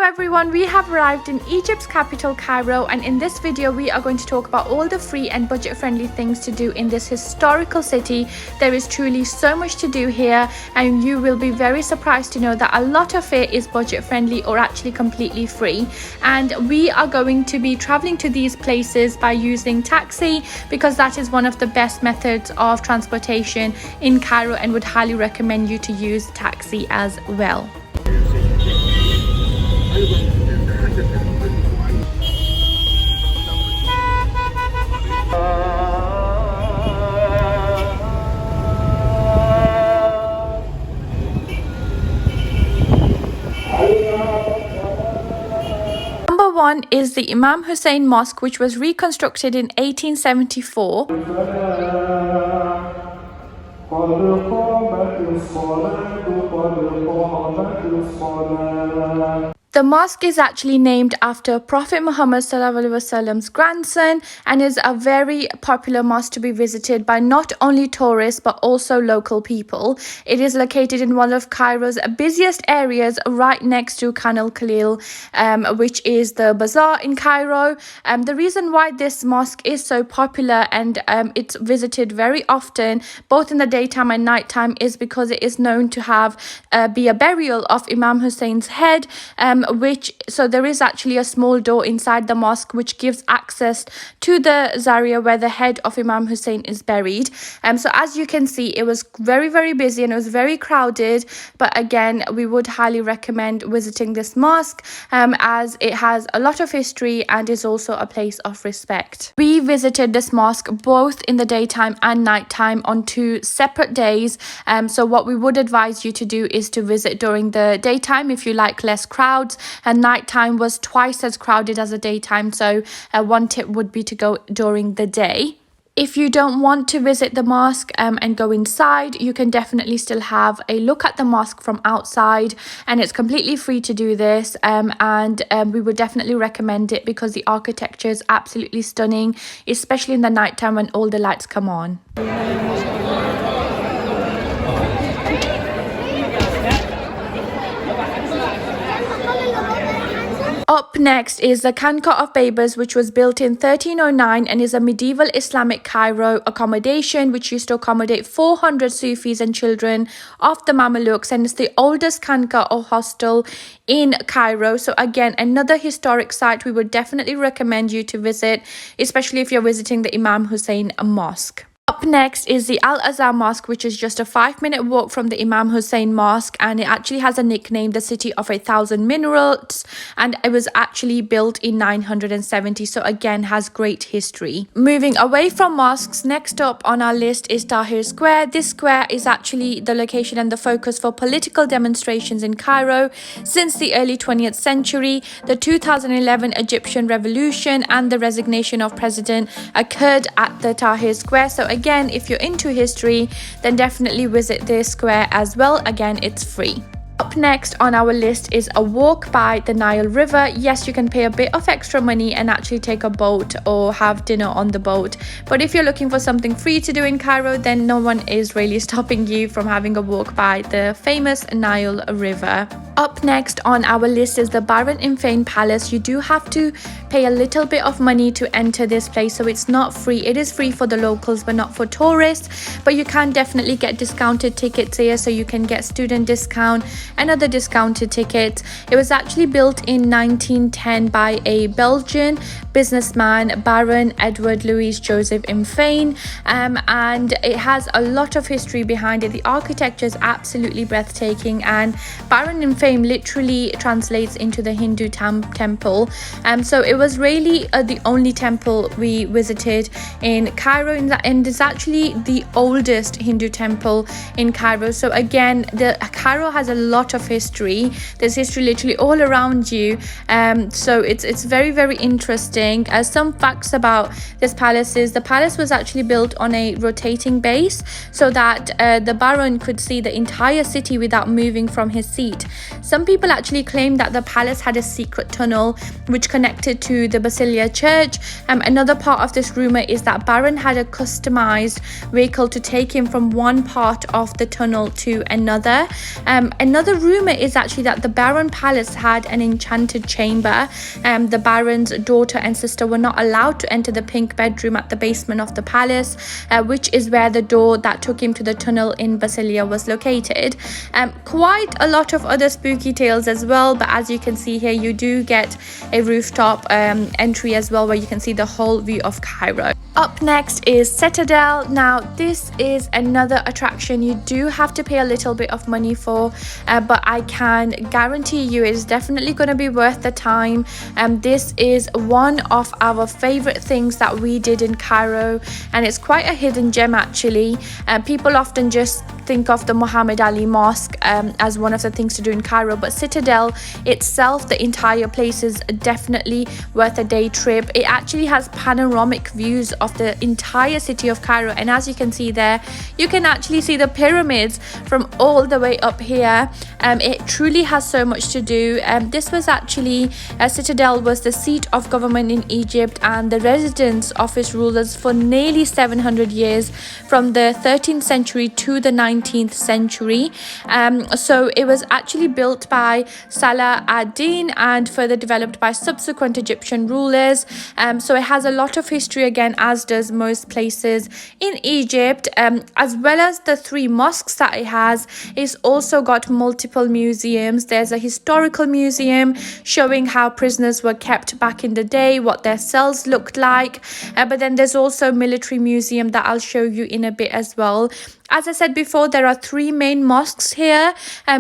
everyone, we have arrived in Egypt's capital Cairo, and in this video we are going to talk about all the free and budget friendly things to do in this historical city. There is truly so much to do here, and you will be very surprised to know that a lot of it is budget friendly or actually completely free. And we are going to be traveling to these places by using taxi because that is one of the best methods of transportation in Cairo, and would highly recommend you to use taxi as well. Number one is the Imam Hussein Mosque, which was reconstructed in 1874. The mosque is actually named after Prophet Muhammad Wasallam's grandson, and is a very popular mosque to be visited by not only tourists but also local people. It is located in one of Cairo's busiest areas, right next to el-Khalili, which is the Bazaar in Cairo. The reason why this mosque is so popular and it's visited very often, both in the daytime and nighttime, is because it is known to have be a burial of Imam Hussein's head. So there is actually a small door inside the mosque which gives access to the Zaria where the head of Imam Hussein is buried. So as you can see, it was very busy and it was very crowded, but again, we would highly recommend visiting this mosque as it has a lot of history and is also a place of respect. We visited this mosque both in the daytime and nighttime on 2 separate days. So what we would advise you to do is to visit during the daytime if you like less crowds, and nighttime was twice as crowded as the daytime, so one tip would be to go during the day. If you don't want to visit the mosque and go inside, you can definitely still have a look at the mosque from outside, and it's completely free to do this, and we would definitely recommend it because the architecture is absolutely stunning, especially in the nighttime when all the lights come on. Up next is the Khanqa of Baybars, which was built in 1309 and is a medieval Islamic Cairo accommodation which used to accommodate 400 Sufis and children of the Mamelukes, and it's the oldest Khanqa or hostel in Cairo. So again, another historic site we would definitely recommend you to visit, especially if you're visiting the Imam Hussein Mosque. Up next is the Al-Azhar Mosque, which is just a 5-minute walk from the Imam Hussein Mosque, and it actually has a nickname, the City of 1,000 Minarets, and it was actually built in 970, so again has great history. Moving away from mosques, next up on our list is Tahrir Square. This square is actually the location and the focus for political demonstrations in Cairo since the early 20th century. The 2011 Egyptian revolution and the resignation of president occurred at the Tahrir Square, so again, if you're into history, then definitely visit this square as well. Again, it's free. Up next on our list is a walk by the Nile River. Yes, you can pay a bit of extra money and actually take a boat or have dinner on the boat, but if you're looking for something free to do in Cairo, then no one is really stopping you from having a walk by the famous Nile River. Up next on our list is the Baron Empain Palace. You do have to pay a little bit of money to enter this place, so it's not free. It is free for the locals but not for tourists, but you can definitely get discounted tickets here, so you can get student discount and other discounted tickets. It was actually built in 1910 by a Belgian businessman, Baron Edward Louis Joseph Empain, and it has a lot of history behind it. The architecture is absolutely breathtaking, and Baron Empain literally translates into the Hindu temple. So it was really the only temple we visited in Cairo, and it's actually the oldest Hindu temple in Cairo. So again, Cairo has a lot of history. There's history literally all around you, so it's very interesting. Some facts about this palace is the palace was actually built on a rotating base so that the Baron could see the entire city without moving from his seat. Some people actually claim that the palace had a secret tunnel which connected to the Basilia Church. Another part of this rumor is that Baron had a customized vehicle to take him from one part of the tunnel to another. Another Another rumor is actually that the Baron Palace had an enchanted chamber. The Baron's daughter and sister were not allowed to enter the pink bedroom at the basement of the palace, which is where the door that took him to the tunnel in Basilia was located. Quite a lot of other spooky tales as well, but as you can see here, you do get a rooftop entry as well, where you can see the whole view of Cairo. Up next is Citadel. Now this is another attraction you do have to pay a little bit of money for, but I can guarantee you it is definitely going to be worth the time. This is one of our favorite things that we did in Cairo, and it's quite a hidden gem actually. People often just think of the Muhammad Ali Mosque as one of the things to do in Cairo, but Citadel itself, the entire place, is definitely worth a day trip. It actually has panoramic views of the entire city of Cairo, and as you can see there, you can actually see the pyramids from all the way up here. It truly has so much to do. This was actually Citadel was the seat of government in Egypt and the residence of its rulers for nearly 700 years, from the 13th century to the 19th century. So it was actually built by Salah ad-Din and further developed by subsequent Egyptian rulers. So it has a lot of history again, as does most places in Egypt, as well as the 3 mosques that it has. It's also got multiple museums. There's a historical museum showing how prisoners were kept back in the day, what their cells looked like, but then there's also a military museum that I'll show you in a bit as well. As I said before, there are 3 main mosques here.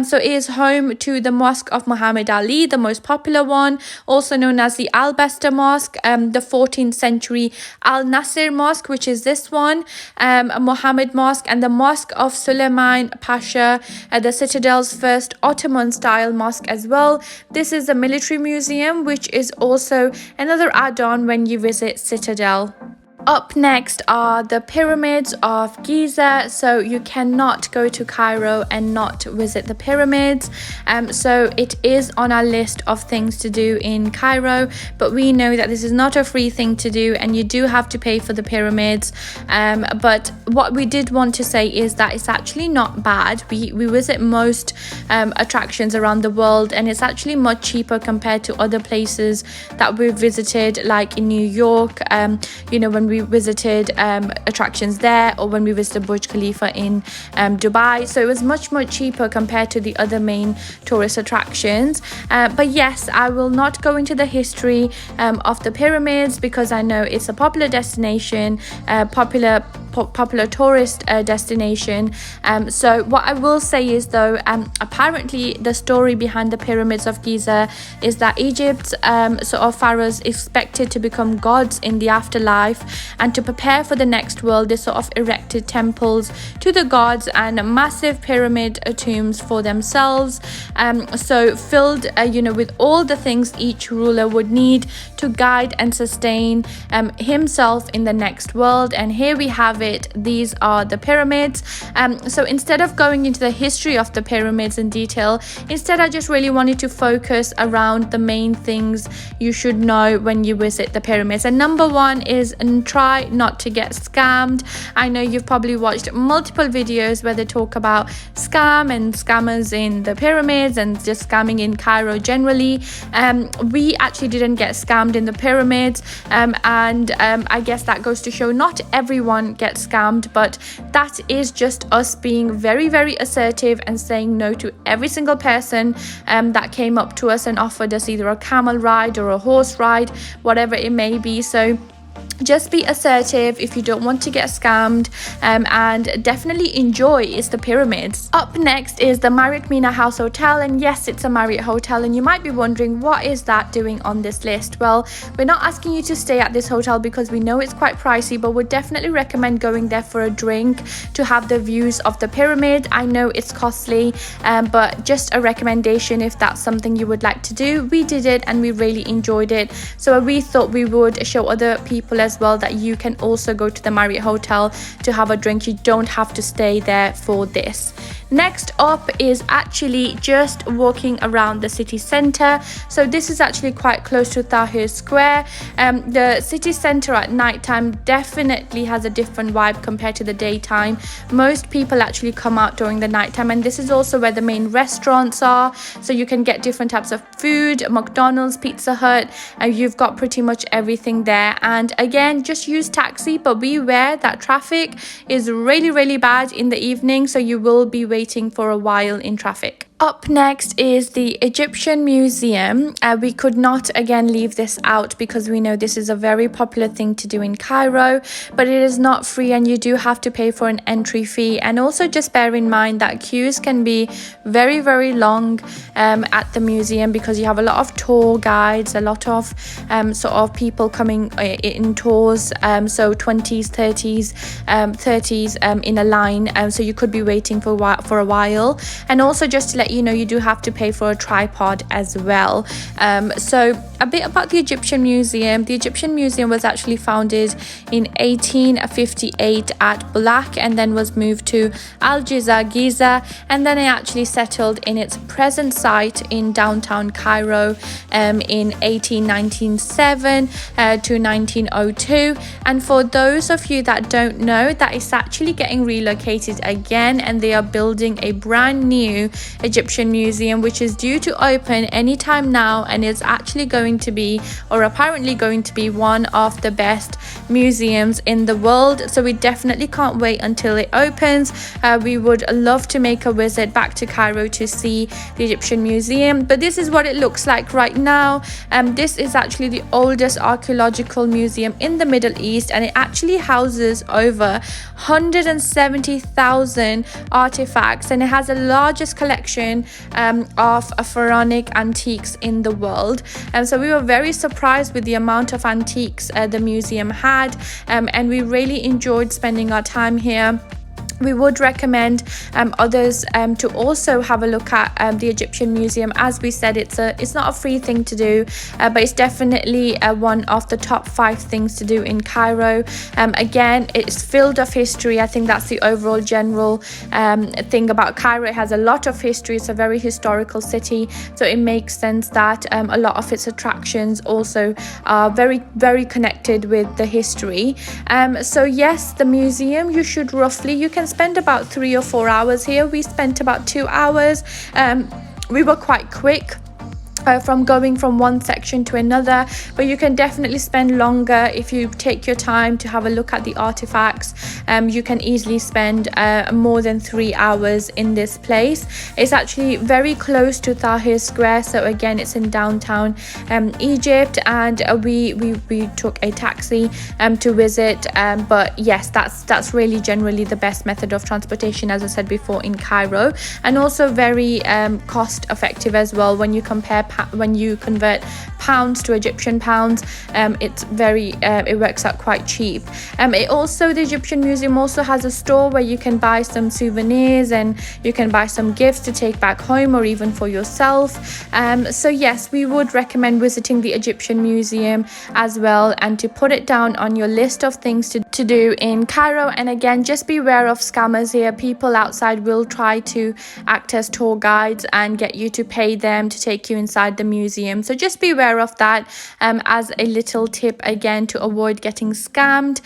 So it is home to the Mosque of Muhammad Ali, the most popular one, also known as the Al-Basta Mosque, the 14th century Al-Nasir Mosque, which is this one, Muhammad Mosque, and the Mosque of Suleiman Pasha, the Citadel's first Ottoman-style mosque as well. This is a military museum, which is also another add-on when you visit Citadel. Up next are the pyramids of Giza. So you cannot go to Cairo and not visit the pyramids. So it is on our list of things to do in Cairo, but we know that this is not a free thing to do, and you do have to pay for the pyramids. But what we did want to say is that it's actually not bad. We visit most attractions around the world, and it's actually much cheaper compared to other places that we've visited, like in New York, when we visited attractions there, or when we visited Burj Khalifa in Dubai. So it was much cheaper compared to the other main tourist attractions. But yes, I will not go into the history of the pyramids, because I know it's a popular destination, popular tourist destination. So what I will say is though, apparently the story behind the pyramids of Giza is that Egypt's sort of pharaohs expected to become gods in the afterlife, and to prepare for the next world, they sort of erected temples to the gods and massive pyramid tombs for themselves, so filled with all the things each ruler would need to guide and sustain himself in the next world. And here we have it. These are the pyramids. So instead of going into the history of the pyramids in detail, instead I just really wanted to focus around the main things you should know when you visit the pyramids. And number 1 is try not to get scammed. I know you've probably watched multiple videos where they talk about scam and scammers in the pyramids and just scamming in Cairo generally. We actually didn't get scammed in the pyramids, and I guess that goes to show not everyone gets scammed, but that is just us being very assertive and saying no to every single person that came up to us and offered us either a camel ride or a horse ride, whatever it may be. So just be assertive if you don't want to get scammed, and definitely enjoy is the pyramids. Up next is the Marriott Mena House Hotel, and yes, it's a Marriott hotel, and you might be wondering what is that doing on this list. Well, we're not asking you to stay at this hotel because we know it's quite pricey, but would definitely recommend going there for a drink to have the views of the pyramid. I know it's costly, but just a recommendation if that's something you would like to do. We did it and we really enjoyed it, so we thought we would show other people people as well that you can also go to the Marriott hotel to have a drink. You don't have to stay there for this. Next up is actually just walking around the city center. So this is actually quite close to Tahrir Square. The city center at nighttime definitely has a different vibe compared to the daytime. Most people actually come out during the nighttime, and this is also where the main restaurants are. So you can get different types of food, McDonald's, Pizza Hut, and you've got pretty much everything there. And again, just use taxi, but beware that traffic is really bad in the evening, so you will be waiting for a while in traffic. Up next is the Egyptian Museum. We could not again leave this out because we know this is a very popular thing to do in Cairo, but it is not free and you do have to pay for an entry fee. And also just bear in mind that queues can be very long at the museum because you have a lot of tour guides, a lot of sort of people coming in tours, so 20s, 30s in a line, so you could be waiting for a while. And also just to let you know, you do have to pay for a tripod as well. So a bit about the Egyptian Museum. The Egyptian Museum was actually founded in 1858 at Bulaq and then was moved to Giza, and then it actually settled in its present site in downtown Cairo in 1897 to 1902. And for those of you that don't know, that is actually getting relocated again, and they are building a brand new Egyptian Museum which is due to open anytime now, and is actually going to be, or apparently going to be, one of the best museums in the world. So we definitely can't wait until it opens. We would love to make a visit back to Cairo to see the Egyptian Museum, but this is what it looks like right now. This is actually the oldest archaeological museum in the Middle East, and it actually houses over 170,000 artifacts, and it has the largest collection of pharaonic antiques in the world. So we were very surprised with the amount of antiques the museum had, and we really enjoyed spending our time here. We would recommend others to also have a look at the Egyptian Museum. As we said, it's not a free thing to do, but it's definitely one of the top 5 things to do in Cairo. Again, it's filled of history. I think that's the overall general thing about Cairo. It has a lot of history. It's a very historical city, so it makes sense that a lot of its attractions also are very connected with the history. So yes, the museum, you can spend about 3 or 4 hours here. We spent about 2 hours. We were quite quick from going from one section to another, but you can definitely spend longer if you take your time to have a look at the artifacts. You can easily spend more than 3 hours in this place. It's actually very close to Tahrir Square, so again, it's in downtown Egypt, and we took a taxi to visit, but yes, that's really generally the best method of transportation, as I said before, in Cairo, and also very cost effective as well. When you convert pounds to Egyptian pounds, it works out quite cheap. The Egyptian Museum also has a store where you can buy some souvenirs and you can buy some gifts to take back home or even for yourself. So yes, we would recommend visiting the Egyptian Museum as well, and to put it down on your list of things to do in Cairo. And again, just beware of scammers here. People outside will try to act as tour guides and get you to pay them to take you inside the museum, so just be aware of that as a little tip, again, to avoid getting scammed.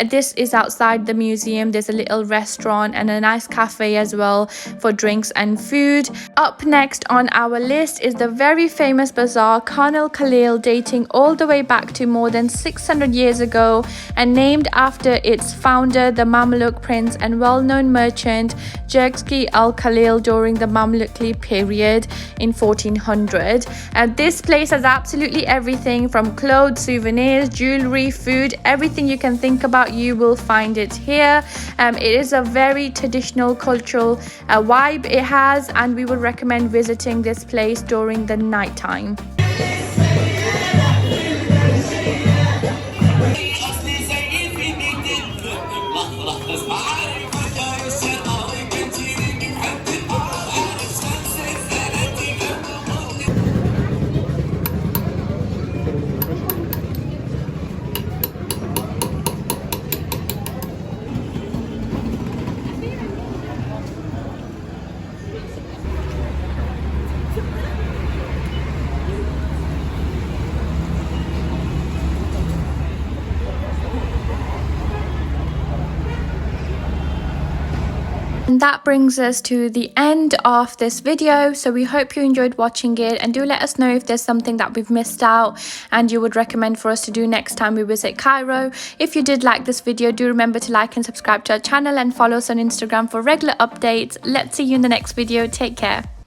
This is outside the museum. There's a little restaurant and a nice cafe as well for drinks and food. Up next on our list is the very famous bazaar, el-Khalili, dating all the way back to more than 600 years ago and named after its founder, the Mamluk prince and well-known merchant Giza el-Khalili during the Mamluk period in 1400. This place has absolutely everything from clothes, souvenirs, jewelry, food, everything you can think about, you will find it here. It is a very traditional cultural vibe it has, and we would recommend visiting this place during the night time. And that brings us to the end of this video. So we hope you enjoyed watching it, and do let us know if there's something that we've missed out and you would recommend for us to do next time we visit Cairo. If you did like this video, do remember to like and subscribe to our channel and follow us on Instagram for regular updates. Let's see you in the next video. Take care.